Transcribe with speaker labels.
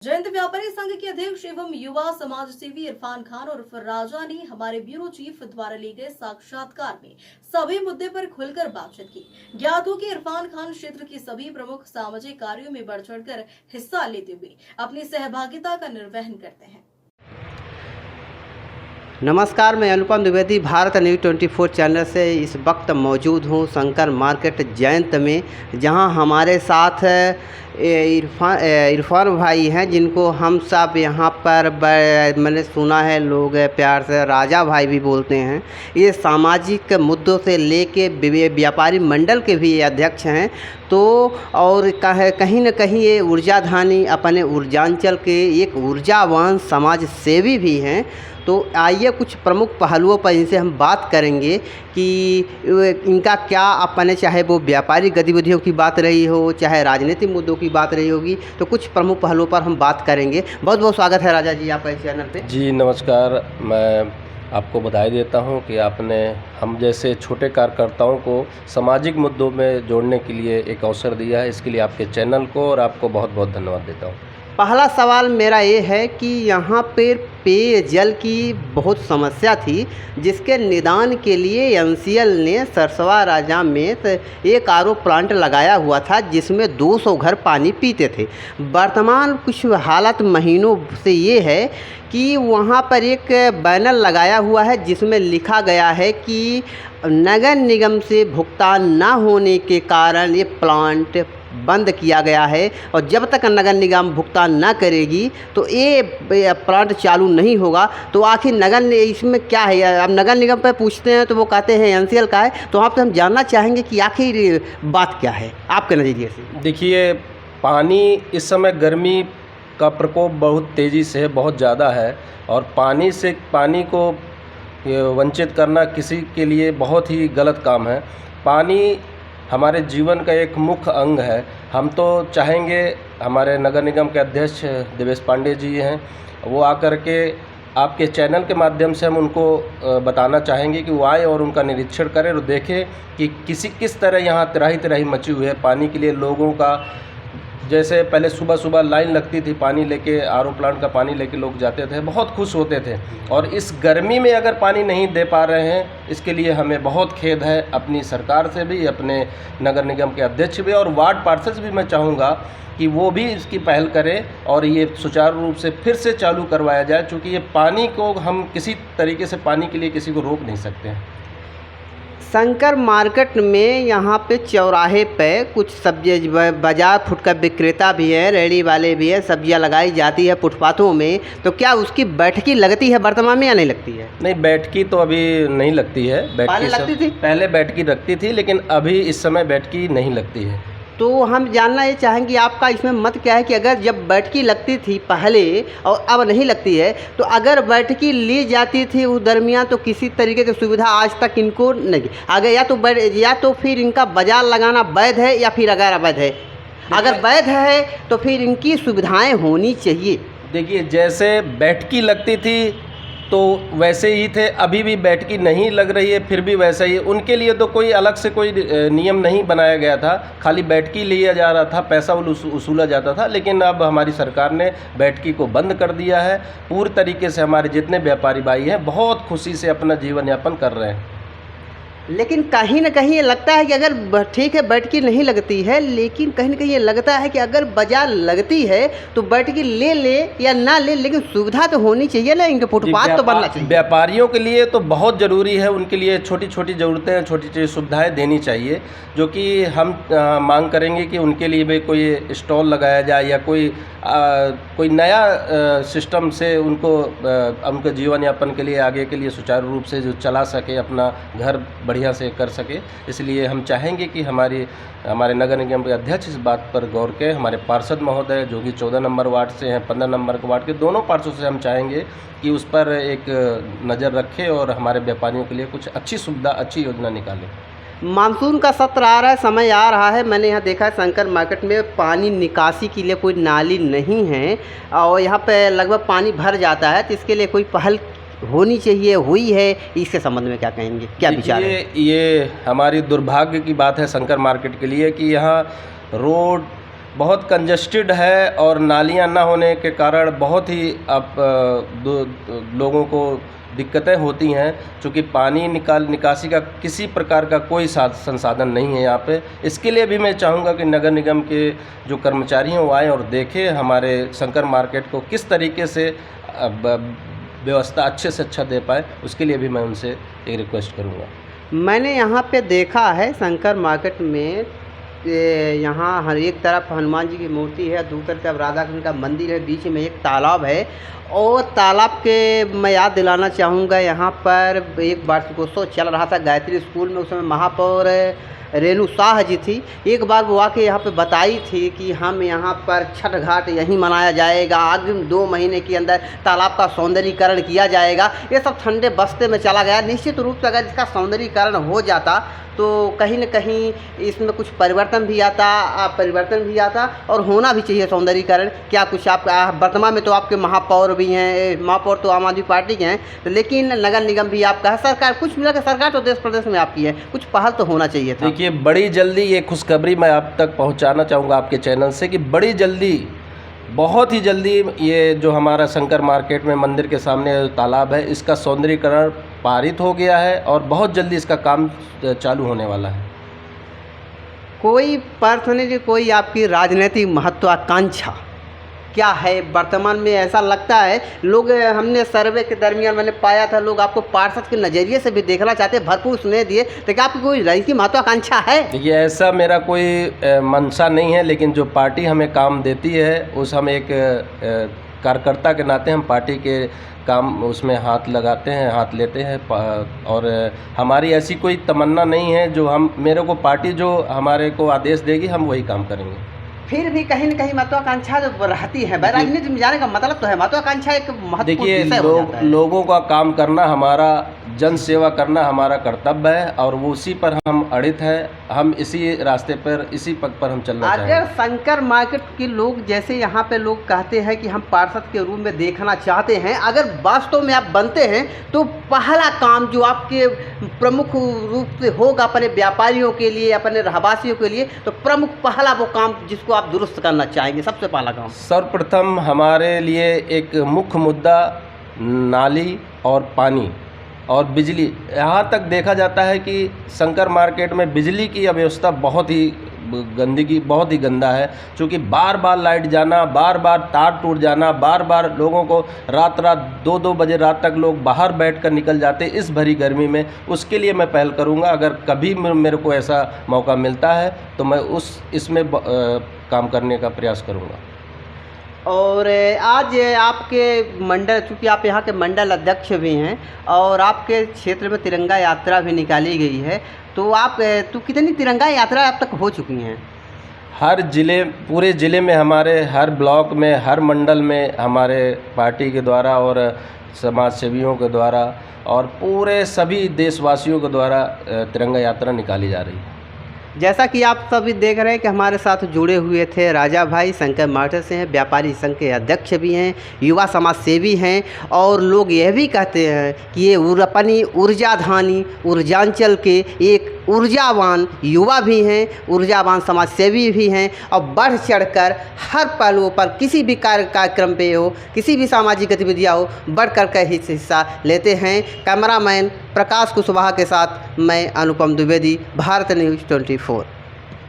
Speaker 1: जयंत व्यापारी संघ के अध्यक्ष एवं युवा समाज सेवी इरफान खान उर्फ राजा ने हमारे ब्यूरो चीफ द्वारा लिए गए साक्षात्कार में सभी मुद्दे पर खुलकर बातचीत की। ज्ञात हो कि इरफान खान क्षेत्र की सभी प्रमुख सामाजिक कार्यों में बढ़ चढ़कर हिस्सा लेते हुए अपनी सहभागिता का निर्वहन करते हैं।
Speaker 2: नमस्कार, मैं अनुपम द्विवेदी भारत न्यूज़ 24 चैनल से इस वक्त मौजूद हूँ शंकर मार्केट जयंत में, जहाँ हमारे साथ इरफान भाई हैं, जिनको हम सब यहाँ पर मैंने सुना है लोग प्यार से राजा भाई भी बोलते हैं। ये सामाजिक मुद्दों से लेके व्यापारी मंडल के भी अध्यक्ष हैं। तो और कहीं न कहीं ये ऊर्जाधानी अपने ऊर्जांचल के एक ऊर्जावान समाज सेवी भी हैं। तो आइए कुछ प्रमुख पहलुओं पर इनसे हम बात करेंगे कि इनका क्या अपने, चाहे वो व्यापारिक गतिविधियों की बात रही हो, चाहे राजनीतिक मुद्दों की बात रही होगी, तो कुछ प्रमुख पहलुओं पर हम बात करेंगे। बहुत बहुत स्वागत है राजा जी आपका इस चैनल पे।
Speaker 3: जी नमस्कार, मैं आपको बधाई देता हूं कि आपने हम जैसे छोटे कार्यकर्ताओं को सामाजिक मुद्दों में जोड़ने के लिए एक अवसर दिया है। इसके लिए आपके चैनल को और आपको बहुत बहुत धन्यवाद देता हूं।
Speaker 2: पहला सवाल मेरा ये है कि यहाँ पर पेयजल की बहुत समस्या थी, जिसके निदान के लिए एनसीएल ने सरसवा राजा में एक आरओ प्लांट लगाया हुआ था, जिसमें 200 घर पानी पीते थे। वर्तमान कुछ हालत महीनों से ये है कि वहाँ पर एक बैनर लगाया हुआ है, जिसमें लिखा गया है कि नगर निगम से भुगतान ना होने के कारण ये प्लांट बंद किया गया है, और जब तक नगर निगम भुगतान ना करेगी तो ये प्लांट चालू नहीं होगा। तो आखिर इसमें क्या है? अब नगर निगम पे पूछते हैं तो वो कहते हैं एनसीएल का है। तो आपसे हम जानना चाहेंगे कि आखिर बात क्या है आपके नज़रिए से।
Speaker 3: देखिए, पानी इस समय गर्मी का प्रकोप बहुत तेज़ी से है, बहुत ज़्यादा है, और पानी को वंचित करना किसी के लिए बहुत ही गलत काम है। पानी हमारे जीवन का एक मुख्य अंग है। हम तो चाहेंगे, हमारे नगर निगम के अध्यक्ष देवेश पांडे जी हैं, वो आकर के आपके चैनल के माध्यम से हम उनको बताना चाहेंगे कि वो आए और उनका निरीक्षण करें और देखें कि किस तरह यहाँ तराही मची हुई है पानी के लिए। लोगों का जैसे पहले सुबह सुबह लाइन लगती थी पानी लेके, आरओ प्लांट का पानी लेके लोग जाते थे, बहुत खुश होते थे, और इस गर्मी में अगर पानी नहीं दे पा रहे हैं, इसके लिए हमें बहुत खेद है। अपनी सरकार से भी, अपने नगर निगम के अध्यक्ष भी और वार्ड पार्षद से भी मैं चाहूँगा कि वो भी इसकी पहल करें और ये सुचारू रूप से फिर से चालू करवाया जाए, क्योंकि ये पानी को हम किसी तरीके से पानी के लिए किसी को रोक नहीं सकते हैं।
Speaker 2: शंकर मार्केट में यहाँ पे चौराहे पे कुछ सब्जी बाजार फुटकर विक्रेता भी है, रेहड़ी वाले भी है, सब्जियाँ लगाई जाती है फुटपाथों में। तो क्या उसकी बैठकी लगती है वर्तमान में या नहीं लगती है?
Speaker 3: नहीं, बैठकी तो अभी नहीं लगती है। पहले बैठकी लगती थी, लेकिन अभी इस समय बैठकी नहीं लगती है।
Speaker 2: तो हम जानना ये चाहेंगे आपका इसमें मत क्या है कि अगर जब बैठकी लगती थी पहले और अब नहीं लगती है, तो अगर बैठकी ली जाती थी उस दरमियान, तो किसी तरीके की सुविधा आज तक इनको नहीं आगे, या तो फिर इनका बाजार लगाना वैध है या फिर अगर अवैध है। अगर वैध है तो फिर इनकी सुविधाएं होनी चाहिए।
Speaker 3: देखिए, जैसे बैठकी लगती थी तो वैसे ही थे, अभी भी बैठकी नहीं लग रही है, फिर भी वैसा ही है। उनके लिए तो कोई अलग से कोई नियम नहीं बनाया गया था, खाली बैठकी लिया जा रहा था, पैसा वसूला जाता था। लेकिन अब हमारी सरकार ने बैठकी को बंद कर दिया है। पूरी तरीके से हमारे जितने व्यापारी भाई हैं बहुत खुशी से अपना जीवन यापन कर रहे हैं।
Speaker 2: लेकिन कहीं ना कहीं ये लगता है कि अगर ठीक है बैठकी नहीं लगती है, लेकिन कहीं ना कहीं ये लगता है कि अगर बाजार लगती है तो बैठकी ले या ना ले, लेकिन सुविधा तो होनी चाहिए ना, इनके फुटपाथ तो बनना चाहिए।
Speaker 3: व्यापारियों के लिए तो बहुत ज़रूरी है, उनके लिए छोटी छोटी ज़रूरतें, छोटी छोटी सुविधाएं देनी चाहिए, जो कि हम मांग करेंगे कि उनके लिए भी कोई स्टॉल लगाया जाए या कोई नया सिस्टम से उनके जीवन यापन के लिए, आगे के लिए सुचारू रूप से जो चला सके, अपना घर बढ़िया से कर सके। इसलिए हम चाहेंगे कि हमारे नगर निगम के अध्यक्ष इस बात पर गौर करें। हमारे पार्षद महोदय जो कि 14 नंबर वार्ड से हैं, 15 नंबर के वार्ड के दोनों पार्षदों से हम चाहेंगे कि उस पर एक नज़र रखें और हमारे व्यापारियों के लिए कुछ अच्छी सुविधा, अच्छी योजना निकालें।
Speaker 2: मानसून का सत्र आ रहा है, समय आ रहा है। मैंने यहाँ देखा है शंकर मार्केट में पानी निकासी के लिए कोई नाली नहीं है, और यहाँ पे लगभग पानी भर जाता है। तो इसके लिए कोई पहल होनी चाहिए, हुई है, इसके संबंध में क्या कहेंगे, क्या विचार है?
Speaker 3: ये हमारी दुर्भाग्य की बात है शंकर मार्केट के लिए कि यहाँ रोड बहुत कंजस्टेड है और नालियां ना होने के कारण बहुत ही अब लोगों को दिक्कतें होती हैं, चूँकि पानी निकासी का किसी प्रकार का कोई संसाधन नहीं है यहाँ पे। इसके लिए भी मैं चाहूँगा कि नगर निगम के जो कर्मचारी हैं वो आएँ और देखें हमारे शंकर मार्केट को किस तरीके से व्यवस्था अच्छे से अच्छा दे पाए। उसके लिए भी मैं उनसे एक रिक्वेस्ट करूँगा।
Speaker 2: मैंने यहाँ पे देखा है शंकर मार्केट में यहाँ हर एक तरफ हनुमान जी की मूर्ति है, दूसरी तरफ राधा कृष्ण का मंदिर है, बीच में एक तालाब है। और तालाब के मैं याद दिलाना चाहूँगा, यहाँ पर एक वार्षिकोत्सव चल रहा था गायत्री स्कूल में, उसमें महापौर रेणु शाह जी थी। एक बार वो आके यहाँ पे बताई थी कि हम यहाँ पर छठ घाट यहीं मनाया जाएगा, आगामी 2 महीने के अंदर तालाब का सौंदर्यीकरण किया जाएगा। ये सब ठंडे बस्ते में चला गया। निश्चित रूप से अगर इसका सौंदर्यीकरण हो जाता तो कहीं न कहीं इसमें कुछ परिवर्तन भी आता और होना भी चाहिए सौंदर्यीकरण। क्या कुछ आप वर्तमान में तो आपके महापौर भी हैं, महापौर तो आम आदमी पार्टी के हैं, लेकिन नगर निगम भी आपका है, सरकार कुछ मिला के सरकार तो देश प्रदेश में आपकी है, कुछ पहल तो होना चाहिए था।
Speaker 3: देखिए, बड़ी जल्दी ये खुशखबरी मैं आप तक पहुंचाना चाहूँगा आपके चैनल से कि बड़ी जल्दी, बहुत ही जल्दी ये जो हमारा शंकर मार्केट में मंदिर के सामने तालाब है, इसका सौंदर्यीकरण पारित हो गया है और बहुत जल्दी इसका काम चालू होने वाला है।
Speaker 2: कोई पर्सनली कोई आपकी राजनीतिक महत्वाकांक्षा क्या है वर्तमान में? ऐसा लगता है लोग, हमने सर्वे के दरमियान मैंने पाया था, लोग आपको पार्षद के नज़रिए से भी देखना चाहते हैं, भरपूर सुने दिए। तो क्या आपकी कोई राजनीतिक महत्वाकांक्षा है?
Speaker 3: देखिए, ऐसा मेरा कोई मंशा नहीं है, लेकिन जो पार्टी हमें काम देती है उस हम एक कार्यकर्ता के नाते हम पार्टी के काम उसमें हाथ लगाते हैं, हाथ लेते हैं। और हमारी ऐसी कोई तमन्ना नहीं है, जो हम मेरे को पार्टी जो हमारे को आदेश देगी हम वही काम करेंगे।
Speaker 2: फिर भी कहीं न कहीं महत्वाकांक्षा जो रहती है, राजनीति में जाने का मतलब तो है महत्वाकांक्षा एक महत्वपूर्ण विषय हो जाता है।
Speaker 3: लोगों का काम करना, हमारा जन सेवा करना हमारा कर्तव्य है और वो उसी पर हम अड़ित हैं। हम इसी रास्ते पर, इसी पथ पर हम चलना चाहेंगे।
Speaker 2: अगर शंकर मार्केट के लोग, जैसे यहाँ पे लोग कहते हैं कि हम पार्षद के रूप में देखना चाहते हैं, अगर वास्तव में आप बनते हैं तो पहला काम जो आपके प्रमुख रूप से होगा अपने व्यापारियों के लिए, अपने रहवासियों के लिए, तो प्रमुख पहला वो काम जिसको आप दुरुस्त करना चाहेंगे, सबसे पहला काम?
Speaker 3: सर्वप्रथम हमारे लिए एक मुख्य मुद्दा नाली और पानी और बिजली। यहाँ तक देखा जाता है कि शंकर मार्केट में बिजली की अव्यवस्था बहुत ही गंदा है, क्योंकि बार बार लाइट जाना, बार बार तार टूट जाना, बार बार लोगों को रात 2-2 बजे रात तक लोग बाहर बैठकर निकल जाते इस भरी गर्मी में। उसके लिए मैं पहल करूँगा, अगर कभी मेरे को ऐसा मौका मिलता है तो मैं इसमें काम करने का प्रयास करूँगा।
Speaker 2: और आज आपके मंडल, चूँकि आप यहाँ के मंडल अध्यक्ष भी हैं और आपके क्षेत्र में तिरंगा यात्रा भी निकाली गई है, तो कितनी तिरंगा यात्रा अब तक हो चुकी हैं?
Speaker 3: हर जिले, पूरे ज़िले में, हमारे हर ब्लॉक में, हर मंडल में हमारे पार्टी के द्वारा और समाज सेवियों के द्वारा और पूरे सभी देशवासियों के द्वारा तिरंगा यात्रा निकाली जा रही है।
Speaker 2: जैसा कि आप सभी देख रहे हैं कि हमारे साथ जुड़े हुए थे राजा भाई, शंकर मार्केट से हैं, व्यापारी संघ के अध्यक्ष भी हैं, युवा समाज सेवी हैं, और लोग यह भी कहते हैं कि ये अपनी ऊर्जाधानी ऊर्जांचल के एक ऊर्जावान युवा भी हैं, ऊर्जावान समाज सेवी भी हैं, और बढ़ चढ़कर हर पहलुओं पर किसी भी कार्यक्रम पे हो, किसी भी सामाजिक गतिविधियाँ हो, बढ़ कर के हिस्सा लेते हैं। कैमरामैन प्रकाश कुशवाहा के साथ मैं अनुपम द्विवेदी, भारत न्यूज़ 24।